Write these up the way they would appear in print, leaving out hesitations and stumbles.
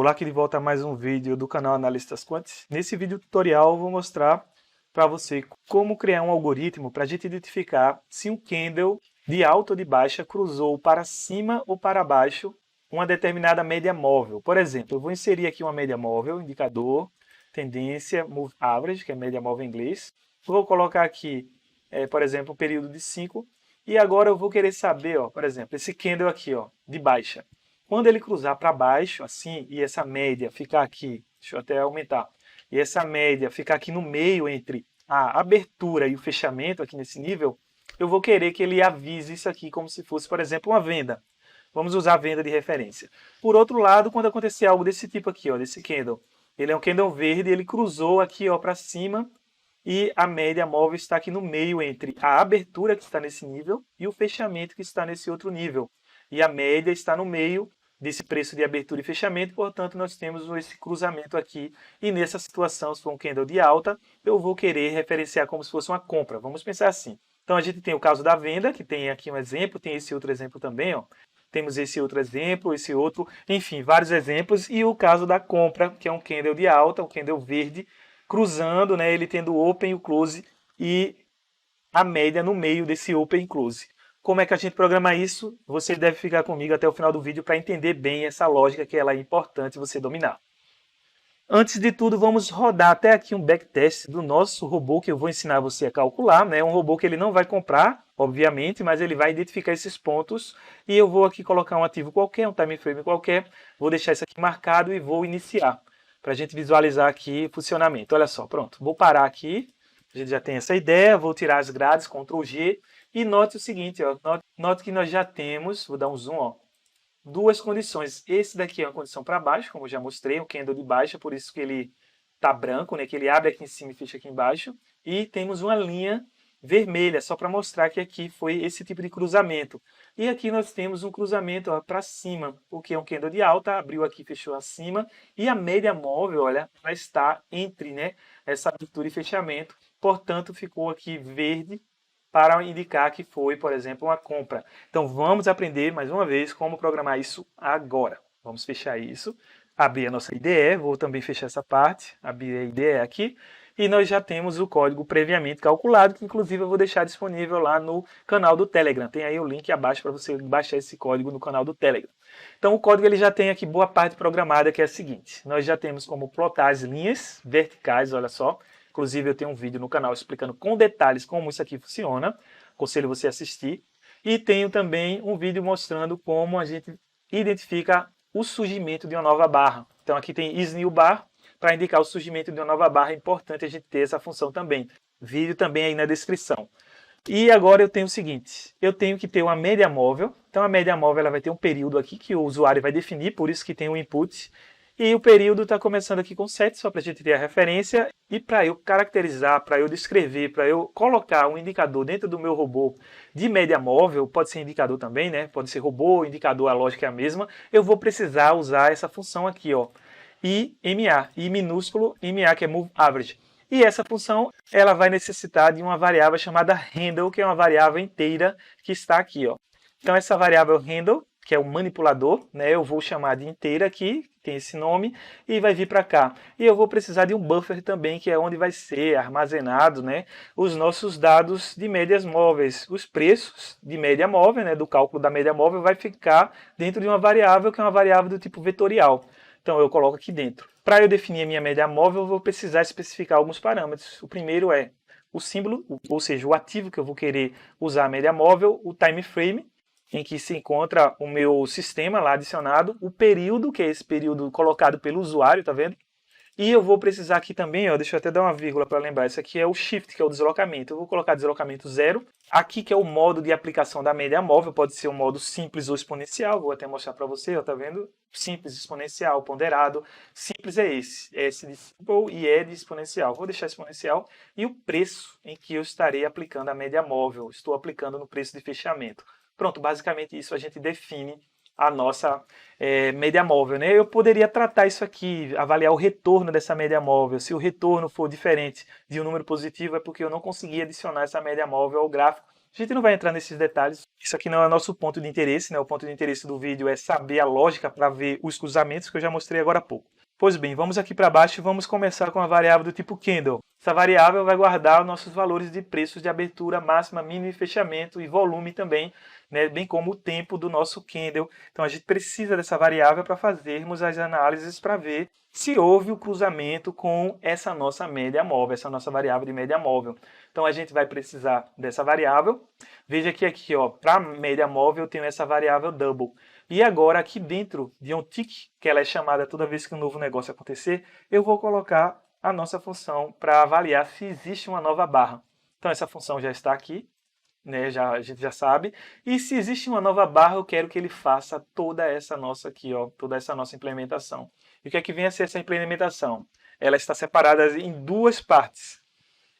Olá, aqui de volta a mais um vídeo do canal Analistas Quant. Nesse vídeo tutorial eu vou mostrar para você como criar um algoritmo para a gente identificar se um candle de alta ou de baixa cruzou para cima ou para baixo uma determinada média móvel. Por exemplo, eu vou inserir aqui uma média móvel, indicador, tendência, move average, que é média móvel em inglês. Vou colocar aqui, por exemplo, um período de 5. E agora eu vou querer saber, por exemplo, esse candle aqui, de baixa. Quando ele cruzar para baixo, assim, e essa média ficar aqui, deixa eu até aumentar, e essa média ficar aqui no meio entre a abertura e o fechamento, aqui nesse nível, eu vou querer que ele avise isso aqui como se fosse, por exemplo, uma venda. Vamos usar a venda de referência. Por outro lado, quando acontecer algo desse tipo aqui, desse candle, ele é um candle verde, ele cruzou aqui para cima, e a média móvel está aqui no meio entre a abertura que está nesse nível e o fechamento que está nesse outro nível. E a média está no meio desse preço de abertura e fechamento, portanto nós temos esse cruzamento aqui, e nessa situação, se for um candle de alta, eu vou querer referenciar como se fosse uma compra. Vamos pensar assim. Então a gente tem o caso da venda, que tem aqui um exemplo, tem esse outro exemplo também, Temos esse outro exemplo, esse outro, enfim, vários exemplos, e o caso da compra, que é um candle de alta, um candle verde, cruzando, né, ele tendo o open e o close, e a média no meio desse open e close. Como é que a gente programa isso? Você deve ficar comigo até o final do vídeo para entender bem essa lógica, que ela é importante você dominar. Antes de tudo, vamos rodar até aqui um backtest do nosso robô que eu vou ensinar você a calcular, né? Um robô que ele não vai comprar, obviamente, mas ele vai identificar esses pontos, e eu vou aqui colocar um ativo qualquer, um time frame qualquer, vou deixar isso aqui marcado e vou iniciar, para a gente visualizar aqui o funcionamento. Olha só, pronto, vou parar aqui, a gente já tem essa ideia, vou tirar as grades, Ctrl G, e note o seguinte, note que nós já temos, vou dar um zoom, duas condições. Esse daqui é uma condição para baixo, como eu já mostrei, um candle de baixa, por isso que ele está branco, né, que ele abre aqui em cima e fecha aqui embaixo. E temos uma linha vermelha, só para mostrar que aqui foi esse tipo de cruzamento. E aqui nós temos um cruzamento para cima, porque é um candle de alta, abriu aqui, fechou acima, e a média móvel, olha, ela está entre, né, essa abertura e fechamento, portanto ficou aqui verde, para indicar que foi, por exemplo, uma compra. Então vamos aprender mais uma vez como programar isso agora. Vamos fechar isso, abrir a nossa IDE, vou também fechar essa parte, abrir a IDE aqui, e nós já temos o código previamente calculado, que inclusive eu vou deixar disponível lá no canal do Telegram. Tem aí o link abaixo para você baixar esse código no canal do Telegram. Então o código ele já tem aqui boa parte programada, que é a seguinte. Nós já temos como plotar as linhas verticais, olha só. Inclusive eu tenho um vídeo no canal explicando com detalhes como isso aqui funciona. Aconselho você a assistir. E tenho também um vídeo mostrando como a gente identifica o surgimento de uma nova barra. Então aqui tem is new bar, para indicar o surgimento de uma nova barra. É importante a gente ter essa função também. Vídeo também aí na descrição. E agora eu tenho o seguinte, eu tenho que ter uma média móvel. Então a média móvel ela vai ter um período aqui que o usuário vai definir, por isso que tem o input. E o período está começando aqui com 7, só para a gente ter a referência. E para eu caracterizar, para eu descrever, para eu colocar um indicador dentro do meu robô de média móvel, pode ser indicador também, né? Pode ser robô, indicador, a lógica é a mesma. Eu vou precisar usar essa função aqui, IMA, I minúsculo, MA, que é Move Average. E essa função ela vai necessitar de uma variável chamada handle, que é uma variável inteira que está aqui. Então essa variável handle, que é o manipulador, né, eu vou chamar de inteira aqui, tem esse nome, e vai vir para cá. E eu vou precisar de um buffer também, que é onde vai ser armazenado, né, os nossos dados de médias móveis. Os preços de média móvel, né, do cálculo da média móvel, vai ficar dentro de uma variável, que é uma variável do tipo vetorial. Então eu coloco aqui dentro. Para eu definir a minha média móvel, eu vou precisar especificar alguns parâmetros. O primeiro é o símbolo, ou seja, o ativo que eu vou querer usar a média móvel, o time frame, em que se encontra o meu sistema lá adicionado, o período, que é esse período colocado pelo usuário, tá vendo? E eu vou precisar aqui também, deixa eu até dar uma vírgula para lembrar, isso aqui é o shift, que é o deslocamento. Eu vou colocar deslocamento 0. Aqui que é o modo de aplicação da média móvel, pode ser um modo simples ou exponencial, vou até mostrar para você, tá vendo? Simples, exponencial, ponderado. Simples é esse de simple e é de exponencial. Vou deixar exponencial. E o preço em que eu estarei aplicando a média móvel, estou aplicando no preço de fechamento. Pronto, basicamente isso a gente define a nossa média móvel, né? Eu poderia tratar isso aqui, avaliar o retorno dessa média móvel. Se o retorno for diferente de um número positivo, é porque eu não consegui adicionar essa média móvel ao gráfico, A gente não vai entrar nesses detalhes, isso aqui não é o nosso ponto de interesse, né? O ponto de interesse do vídeo é saber a lógica para ver os cruzamentos que eu já mostrei agora há pouco. Pois bem, vamos aqui para baixo e vamos começar com a variável do tipo candle. Essa variável vai guardar os nossos valores de preços de abertura, máxima, mínima e fechamento e volume também, né? Bem como o tempo do nosso candle. Então a gente precisa dessa variável para fazermos as análises para ver se houve o cruzamento com essa nossa média móvel, essa nossa variável de média móvel. Então a gente vai precisar dessa variável. Veja que aqui, para média móvel eu tenho essa variável double. E agora aqui dentro de um tick, que ela é chamada toda vez que um novo negócio acontecer, eu vou colocar a nossa função para avaliar se existe uma nova barra. Então essa função já está aqui, né? A gente já sabe. E se existe uma nova barra, eu quero que ele faça toda essa nossa aqui, toda essa nossa implementação. E o que é que vem a ser essa implementação? Ela está separada em duas partes.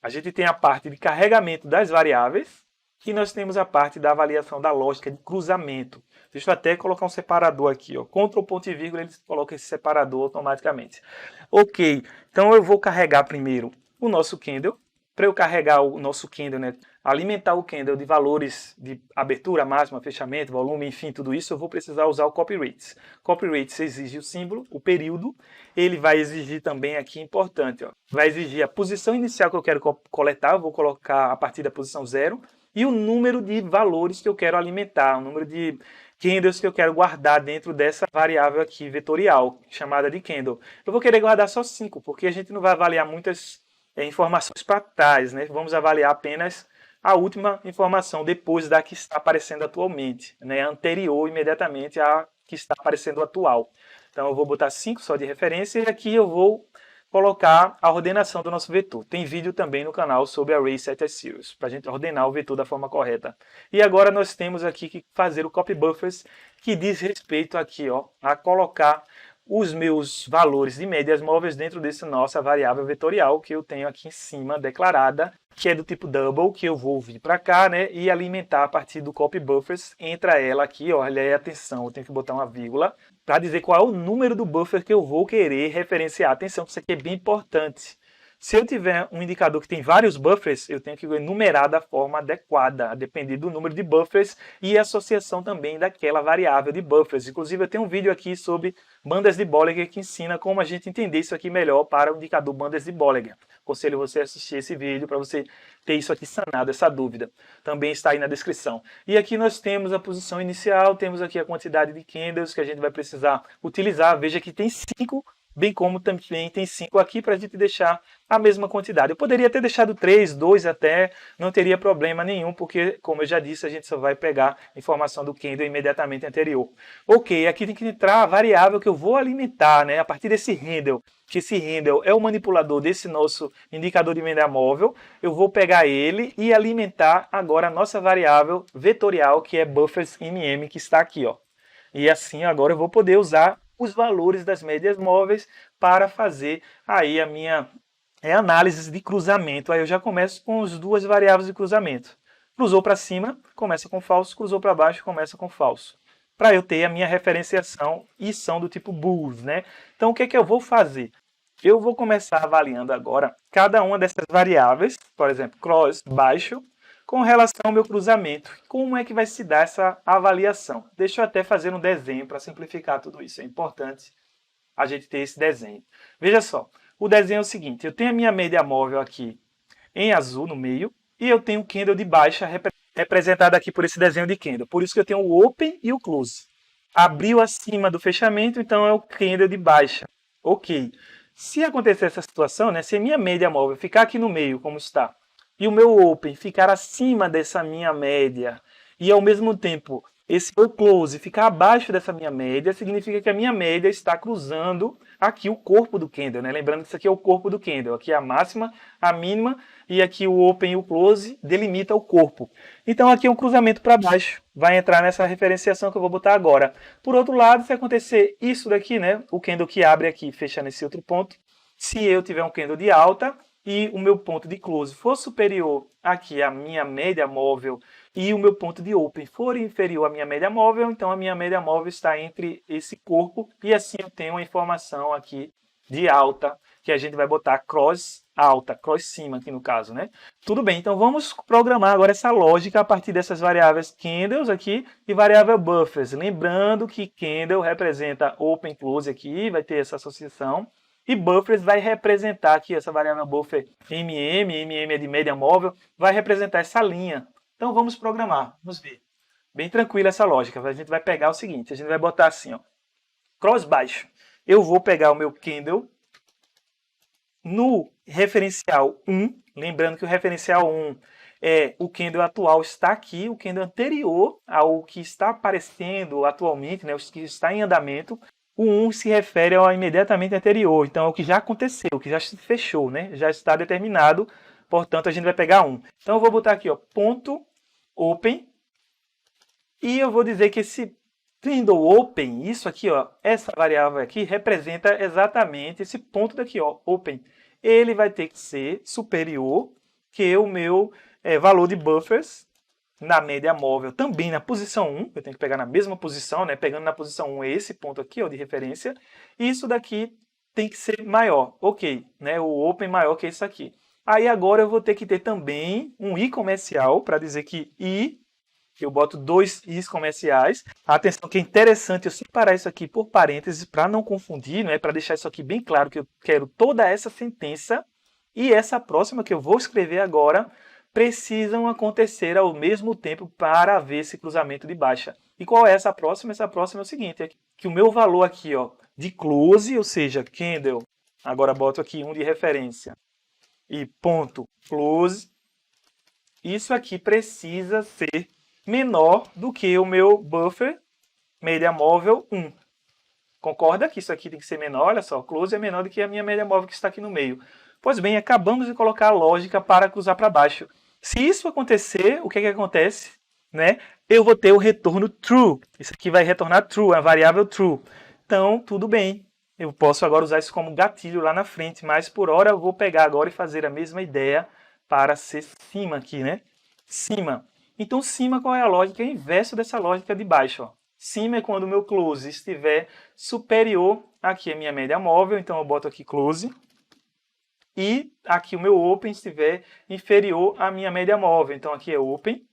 A gente tem a parte de carregamento das variáveis e nós temos a parte da avaliação da lógica de cruzamento. Deixa eu até colocar um separador aqui, Ctrl ponto e vírgula, ele coloca esse separador automaticamente. Ok, então eu vou carregar primeiro o nosso candle. Para eu carregar o nosso candle, né, alimentar o candle de valores de abertura, máxima, fechamento, volume, enfim, tudo isso, eu vou precisar usar o copy rates. Copy rates exige o símbolo, o período, ele vai exigir também aqui, importante, vai exigir a posição inicial que eu quero coletar, eu vou colocar a partir da posição 0, e o número de valores que eu quero alimentar, o número de candles que eu quero guardar dentro dessa variável aqui vetorial, chamada de candle. Eu vou querer guardar só 5, porque a gente não vai avaliar muitas informações para trás, né? Vamos avaliar apenas a última informação depois da que está aparecendo atualmente, né? Anterior imediatamente à que está aparecendo atual. Então eu vou botar 5 só de referência e aqui eu vou colocar a ordenação do nosso vetor. Tem vídeo também no canal sobre Array Set as Series, para a gente ordenar o vetor da forma correta. E agora nós temos aqui que fazer o copy buffers, que diz respeito aqui, a colocar os meus valores de médias móveis dentro dessa nossa variável vetorial que eu tenho aqui em cima declarada, que é do tipo double, que eu vou vir para cá, né, e alimentar a partir do copy buffers. Entra ela aqui, olha aí, atenção, eu tenho que botar uma vírgula para dizer qual é o número do buffer que eu vou querer referenciar. Atenção, isso aqui é bem importante. Se eu tiver um indicador que tem vários buffers, eu tenho que enumerar da forma adequada, a depender do número de buffers e a associação também daquela variável de buffers. Inclusive, eu tenho um vídeo aqui sobre bandas de Bollinger que ensina como a gente entender isso aqui melhor para o indicador bandas de Bollinger. Aconselho você a assistir esse vídeo para você ter isso aqui sanado, essa dúvida. Também está aí na descrição. E aqui nós temos a posição inicial, temos aqui a quantidade de candles que a gente vai precisar utilizar. Veja que tem 5, bem como também tem 5 aqui para a gente deixar a mesma quantidade. Eu poderia ter deixado 3, 2 até, não teria problema nenhum, porque, como eu já disse, a gente só vai pegar informação do candle imediatamente anterior. Ok, aqui tem que entrar a variável que eu vou alimentar, né, a partir desse handle, que esse handle é o manipulador desse nosso indicador de média móvel. Eu vou pegar ele e alimentar agora a nossa variável vetorial, que é buffers_mm, que está aqui, E assim agora eu vou poder usar os valores das médias móveis para fazer aí a minha análise de cruzamento. Aí eu já começo com as duas variáveis de cruzamento. Cruzou para cima, começa com falso, cruzou para baixo, começa com falso. Para eu ter a minha referenciação e são do tipo Boolean, né? Então o que é que eu vou fazer? Eu vou começar avaliando agora cada uma dessas variáveis, por exemplo, cross, baixo, com relação ao meu cruzamento. Como é que vai se dar essa avaliação? Deixa eu até fazer um desenho para simplificar tudo isso. É importante a gente ter esse desenho. Veja só, o desenho é o seguinte, eu tenho a minha média móvel aqui em azul no meio e eu tenho o candle de baixa representado aqui por esse desenho de candle. Por isso que eu tenho o open e o close. Abriu acima do fechamento, então é o candle de baixa. Ok. Se acontecer essa situação, né, se a minha média móvel ficar aqui no meio, como está, e o meu open ficar acima dessa minha média e ao mesmo tempo esse meu close ficar abaixo dessa minha média, significa que a minha média está cruzando aqui o corpo do candle, né? Lembrando que isso aqui é o corpo do candle, aqui é a máxima, a mínima e aqui o open e o close delimita o corpo. Então aqui é um cruzamento para baixo, vai entrar nessa referenciação que eu vou botar agora. Por outro lado, se acontecer isso daqui, né? O candle que abre aqui fecha nesse outro ponto, se eu tiver um candle de alta e o meu ponto de close for superior aqui à minha média móvel e o meu ponto de open for inferior à minha média móvel, então a minha média móvel está entre esse corpo e assim eu tenho uma informação aqui de alta que a gente vai botar cross alta, cross cima aqui no caso, né? Tudo bem, então vamos programar agora essa lógica a partir dessas variáveis candles aqui e variável buffers. Lembrando que candle representa open, close aqui, vai ter essa associação. E buffers vai representar aqui, essa variável buffer MM é de média móvel, vai representar essa linha. Então vamos programar, vamos ver. Bem tranquila essa lógica, a gente vai pegar o seguinte, a gente vai botar assim, ó, cross baixo. Eu vou pegar o meu candle no referencial 1, lembrando que o referencial 1 é o candle atual está aqui, o candle anterior ao que está aparecendo atualmente, né, o que está em andamento. O 1 se refere ao imediatamente anterior, então é o que já aconteceu, o que já se fechou, né, já está determinado, portanto a gente vai pegar 1. Então eu vou botar aqui, ó, ponto open, e eu vou dizer que esse candle open, isso aqui, ó, essa variável aqui, representa exatamente esse ponto daqui, ó, open. Ele vai ter que ser superior que o meu valor de buffers na média móvel, também na posição 1, eu tenho que pegar na mesma posição, né, pegando na posição 1 esse ponto aqui, ó, de referência, e isso daqui tem que ser maior, ok, né, o open maior que isso aqui. Aí agora eu vou ter que ter também um i comercial, para dizer que i, eu boto dois i's comerciais. Atenção que é interessante eu separar isso aqui por parênteses para não confundir, né? Para deixar isso aqui bem claro que eu quero toda essa sentença e essa próxima que eu vou escrever agora precisam acontecer ao mesmo tempo para haver esse cruzamento de baixa. E qual é essa próxima? Essa próxima é o seguinte, é que o meu valor aqui, ó, de close, ou seja, candle, agora boto aqui um de referência, e ponto close, isso aqui precisa ser menor do que o meu buffer média móvel 1. Concorda que isso aqui tem que ser menor? Olha só, close é menor do que a minha média móvel que está aqui no meio. Pois bem, acabamos de colocar a lógica para cruzar para baixo. Se isso acontecer, o que é que acontece? Né? Eu vou ter o retorno true. Isso aqui vai retornar true, a variável true. Então, tudo bem. Eu posso agora usar isso como gatilho lá na frente, mas por hora eu vou pegar agora e fazer a mesma ideia para ser cima aqui, né? Cima. Então, cima, qual é a lógica? É o inverso dessa lógica de baixo. Ó. Cima é quando o meu close estiver superior aqui a minha média móvel, então eu boto aqui close. E aqui o meu open estiver inferior à minha média móvel, então aqui é open.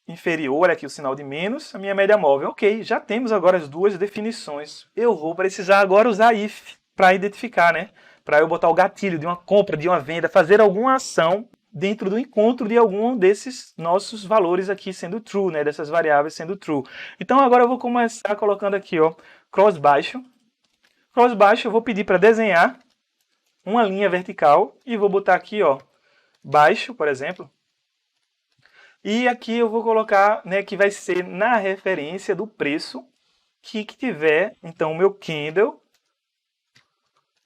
Inferior, aqui o sinal de menos, a minha média móvel. Ok, já temos agora as duas definições. Eu vou precisar agora usar if para identificar, né? Para eu botar o gatilho de uma compra, de uma venda, fazer alguma ação dentro do encontro de algum desses nossos valores aqui sendo true, né? Dessas variáveis sendo true. Então agora eu vou começar colocando aqui, ó, cross baixo. Cross baixo eu vou pedir para desenhar uma linha vertical e vou botar aqui, ó, baixo, por exemplo. E aqui eu vou colocar, né, que vai ser na referência do preço que tiver, então, o meu candle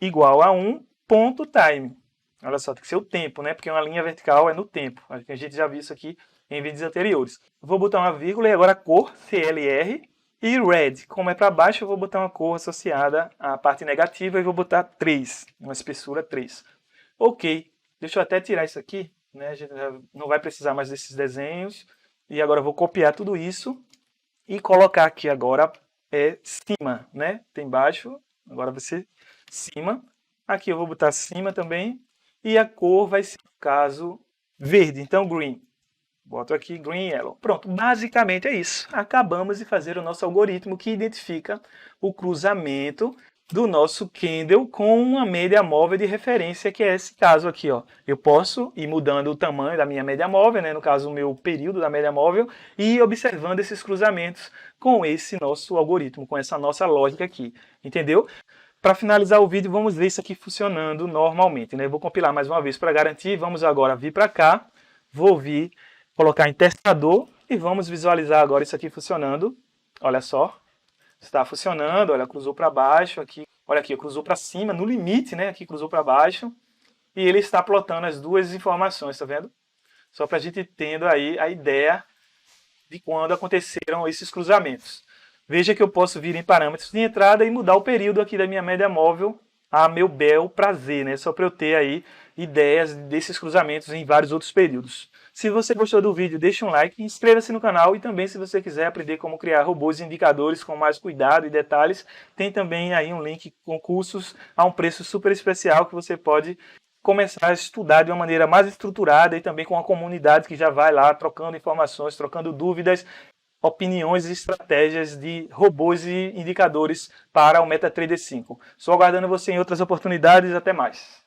igual a 1.time. Olha só, tem que ser o tempo, né? Porque uma linha vertical é no tempo. A gente já viu isso aqui em vídeos anteriores. Vou botar uma vírgula e agora a cor CLR e red. Como é para baixo, eu vou botar uma cor associada à parte negativa e vou botar 3, uma espessura 3. Ok, deixa eu até tirar isso aqui, né? A gente não vai precisar mais desses desenhos. E agora eu vou copiar tudo isso e colocar aqui agora cima, né? Tem baixo, agora vai ser cima. Aqui eu vou botar cima também. E a cor vai ser, no caso, verde, então green. Boto aqui green e yellow. Pronto, basicamente é isso. Acabamos de fazer o nosso algoritmo que identifica o cruzamento do nosso candle com uma média móvel de referência, que é esse caso aqui, ó. Eu posso ir mudando o tamanho da minha média móvel, né, no caso o meu período da média móvel, e observando esses cruzamentos com esse nosso algoritmo, com essa nossa lógica aqui. Entendeu? Para finalizar o vídeo, vamos ver isso aqui funcionando normalmente, né? Eu vou compilar mais uma vez para garantir. Vamos agora vir para cá, vou vir, colocar em testador e vamos visualizar agora isso aqui funcionando. Olha só, está funcionando, olha, cruzou para baixo aqui, olha aqui, cruzou para cima, no limite, né? Aqui cruzou para baixo e ele está plotando as duas informações, tá vendo? Só para a gente tendo aí a ideia de quando aconteceram esses cruzamentos. Veja que eu posso vir em parâmetros de entrada e mudar o período aqui da minha média móvel a meu bel prazer, né? Só para eu ter aí ideias desses cruzamentos em vários outros períodos. Se você gostou do vídeo, deixe um like, inscreva-se no canal e também se você quiser aprender como criar robôs e indicadores com mais cuidado e detalhes, tem também aí um link com cursos a um preço super especial que você pode começar a estudar de uma maneira mais estruturada e também com uma comunidade que já vai lá trocando informações, trocando dúvidas, opiniões e estratégias de robôs e indicadores para o MetaTrader 5. Estou aguardando você em outras oportunidades. Até mais.